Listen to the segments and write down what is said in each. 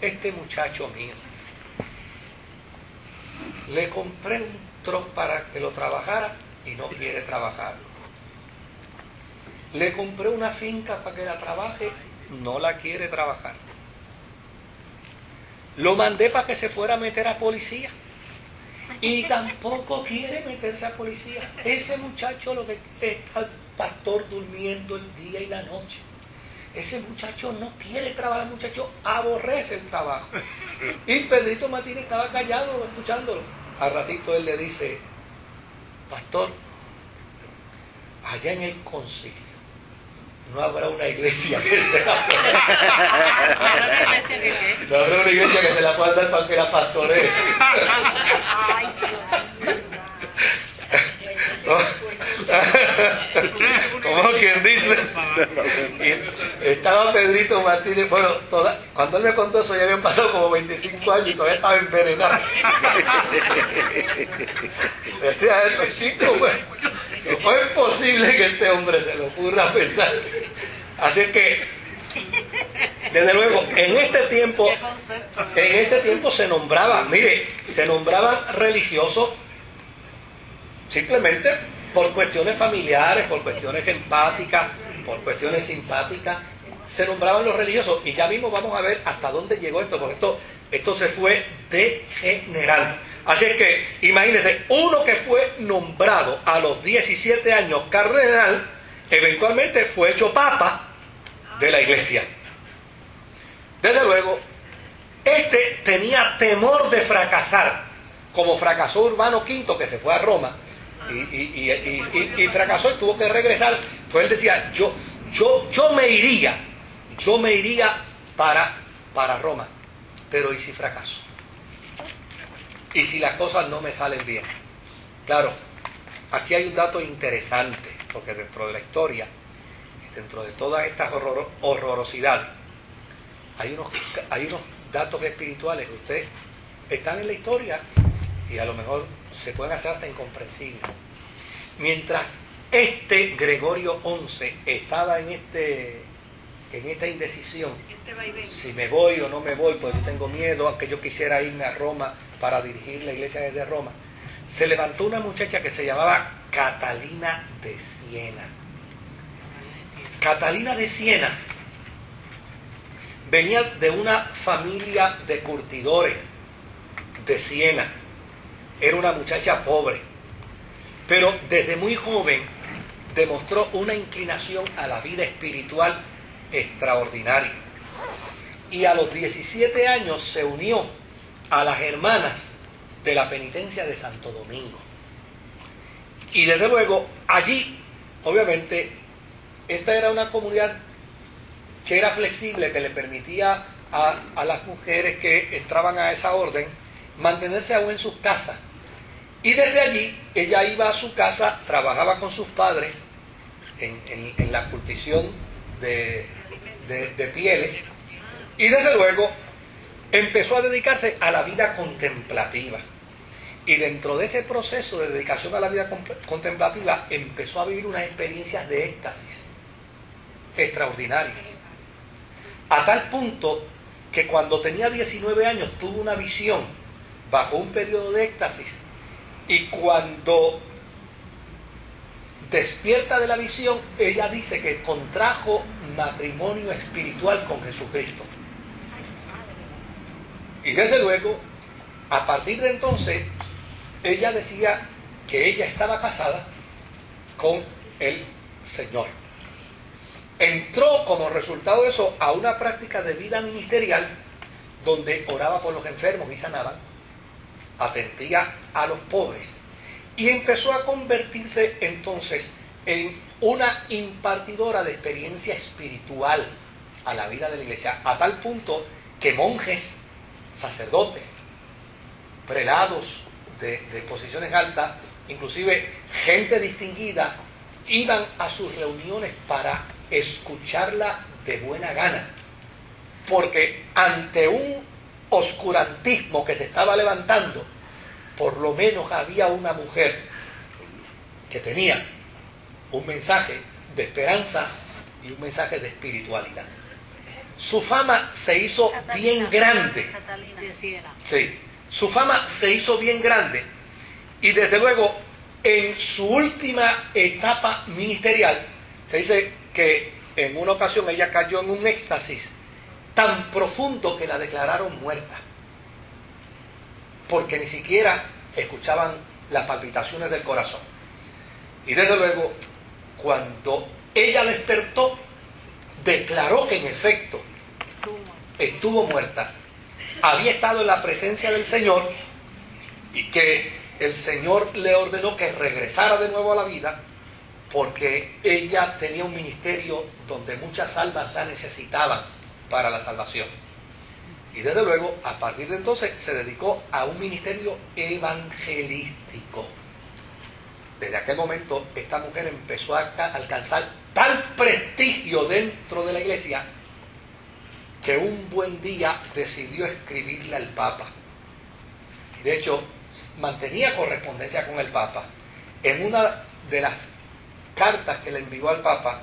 este muchacho mío, le compré un truck para que lo trabajara y no quiere trabajarlo. Le compré una finca para que la trabaje, no la quiere trabajar. Lo mandé para que se fuera a meter a policía y tampoco quiere meterse a policía. Ese muchacho lo que está el pastor durmiendo el día y la noche. Ese muchacho no quiere trabajar, el muchacho aborrece el trabajo. Y Pedrito Martínez estaba callado escuchándolo. Al ratito él le dice: pastor, allá en el concilio no habrá una iglesia que se la pueda. No habrá una iglesia que se la pueda dar para que la pastoree. Como quien dice. Y estaba Pedrito Martínez, bueno, cuando él me contó eso ya habían pasado como 25 años y todavía estaba envenenado. Decía él: chico, bueno, no es posible que este hombre se le ocurra pensar. Así que, desde luego, en este tiempo se nombraba, mire, se nombraban religiosos simplemente por cuestiones familiares, por cuestiones empáticas, por cuestiones simpáticas, se nombraban los religiosos. Y ya mismo vamos a ver hasta dónde llegó esto, porque esto se fue degenerando. Así es que, imagínense, uno que fue nombrado a los 17 años cardenal, eventualmente fue hecho papa de la iglesia. Desde luego, este tenía temor de fracasar, como fracasó Urbano V, que se fue a Roma, y fracasó y tuvo que regresar. Pues él decía: yo me iría para Roma, pero ¿y si fracaso? ¿Y si las cosas no me salen bien? Claro, aquí hay un dato interesante, porque dentro de la historia, dentro de todas estas horrorosidades, hay unos datos espirituales que ustedes están en la historia y a lo mejor se pueden hacer hasta incomprensibles. Mientras Gregorio XI estaba en esta indecisión, si me voy o no me voy, pues yo tengo miedo, aunque yo quisiera irme a Roma para dirigir la iglesia desde Roma, se levantó una muchacha que se llamaba Catalina de Siena. Catalina de Siena venía de una familia de curtidores de Siena. Era una muchacha pobre, pero desde muy joven demostró una inclinación a la vida espiritual extraordinaria. Y a los 17 años se unió a las hermanas de la penitencia de Santo Domingo. Y desde luego, allí, obviamente, esta era una comunidad que era flexible, que le permitía a las mujeres que entraban a esa orden mantenerse aún en sus casas. Y desde allí, ella iba a su casa, trabajaba con sus padres en la curtición de pieles, y desde luego empezó a dedicarse a la vida contemplativa. Y dentro de ese proceso de dedicación a la vida contemplativa empezó a vivir unas experiencias de éxtasis extraordinarias, a tal punto que cuando tenía 19 años tuvo una visión bajo un periodo de éxtasis, y cuando despierta de la visión, ella dice que contrajo matrimonio espiritual con Jesucristo. Y desde luego, a partir de entonces, ella decía que ella estaba casada con el Señor. Entró como resultado de eso a una práctica de vida ministerial donde oraba por los enfermos y sanaba, atendía a los pobres, y empezó a convertirse entonces en una impartidora de experiencia espiritual a la vida de la iglesia, a tal punto que monjes, sacerdotes, prelados de posiciones altas, inclusive gente distinguida, iban a sus reuniones para escucharla de buena gana, porque ante un oscurantismo que se estaba levantando, por lo menos había una mujer que tenía un mensaje de esperanza y un mensaje de espiritualidad. su fama se hizo bien grande. Sí, su fama se hizo bien grande. Y desde luego, en su última etapa ministerial, se dice que en una ocasión ella cayó en un éxtasis tan profundo que la declararon muerta, porque ni siquiera escuchaban las palpitaciones del corazón. Y desde luego, cuando ella despertó, declaró que en efecto estuvo muerta, había estado en la presencia del Señor y que el Señor le ordenó que regresara de nuevo a la vida, porque ella tenía un ministerio donde muchas almas la necesitaban para la salvación. Y desde luego, a partir de entonces, se dedicó a un ministerio evangelístico. Desde aquel momento, esta mujer empezó a alcanzar tal prestigio dentro de la iglesia que un buen día decidió escribirle al Papa. Y de hecho, mantenía correspondencia con el Papa. En una de las cartas que le envió al Papa,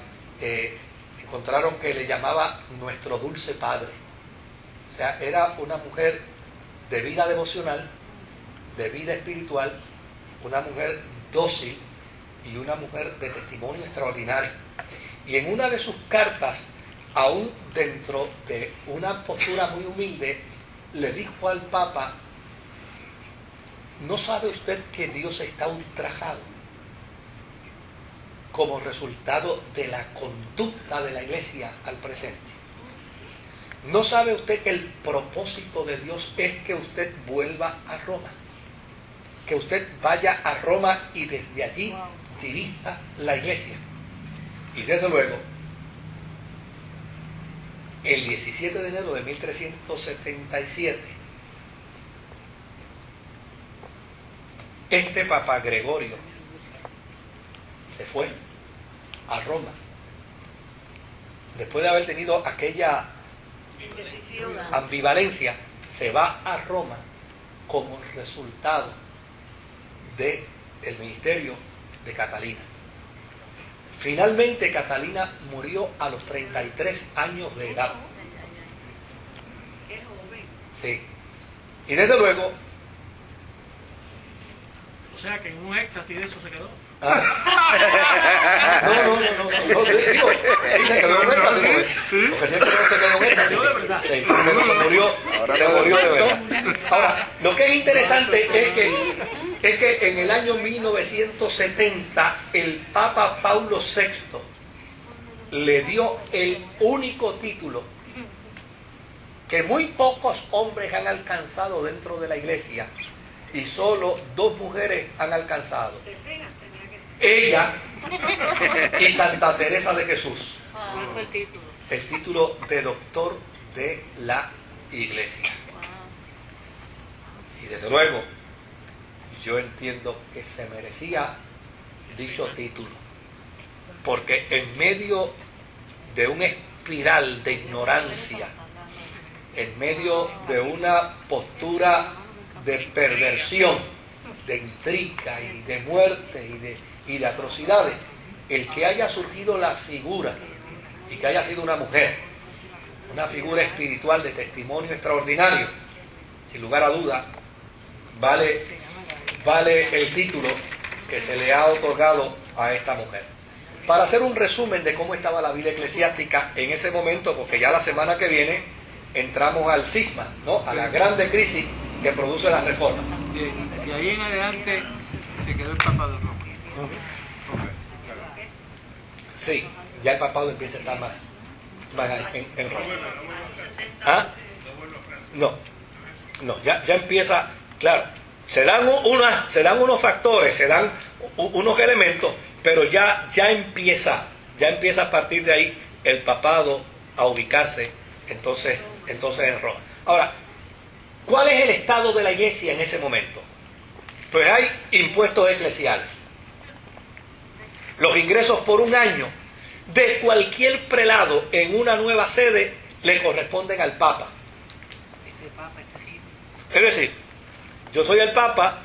encontraron que le llamaba nuestro dulce padre. O sea, era una mujer de vida devocional, de vida espiritual, una mujer dócil y una mujer de testimonio extraordinario. Y en una de sus cartas, aún dentro de una postura muy humilde, le dijo al Papa: ¿no sabe usted que Dios está ultrajado como resultado de la conducta de la iglesia al presente? ¿No sabe usted que el propósito de Dios es que usted vuelva a Roma? Que usted vaya a Roma y desde allí dirija la iglesia. Y desde luego, el 17 de enero de 1377, este Papa Gregorio se fue a Roma después de haber tenido aquella ambivalencia. Se va a Roma como resultado del ministerio de Catalina. Finalmente Catalina murió a los 33 años de edad. Sí. Y desde luego, o sea que en un éxtasis de eso se quedó. No, digo, sí se quedó en éxtasis, porque siempre no se quedó en éxtasis. Sí, pero se murió de verdad. Ahora, lo que es interesante es que en el año 1970 el Papa Paulo VI le dio el único título que muy pocos hombres han alcanzado dentro de la iglesia, y solo 2 mujeres han alcanzado: ella y Santa Teresa de Jesús. ¿Cuál fue el título? El título de doctor de la iglesia. Y desde luego, yo entiendo que se merecía dicho título, porque en medio de una espiral de ignorancia, en medio de una postura de perversión, de intriga y de muerte y de atrocidades, el que haya surgido la figura y que haya sido una mujer, una figura espiritual de testimonio extraordinario, sin lugar a duda, vale el título que se le ha otorgado a esta mujer. Para hacer un resumen de cómo estaba la vida eclesiástica en ese momento, porque ya la semana que viene entramos al cisma, ¿no?, a la grande crisis que produce las reformas. De ahí en adelante se quedó el Papa de Roma. Sí, ya el papado empieza a estar más en Roma. ¿Ah? No, ya empieza, claro, se dan unos factores, se dan unos elementos, pero ya empieza a partir de ahí el papado a ubicarse entonces en Roma. Ahora, ¿cuál es el estado de la iglesia en ese momento? Pues hay impuestos eclesiales. Los ingresos por un año de cualquier prelado en una nueva sede le corresponden al Papa. Es decir, yo soy el Papa,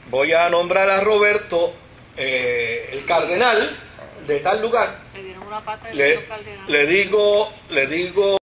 voy a nombrar a Roberto el cardenal de tal lugar, una pata del le, doctor Cardenal. le digo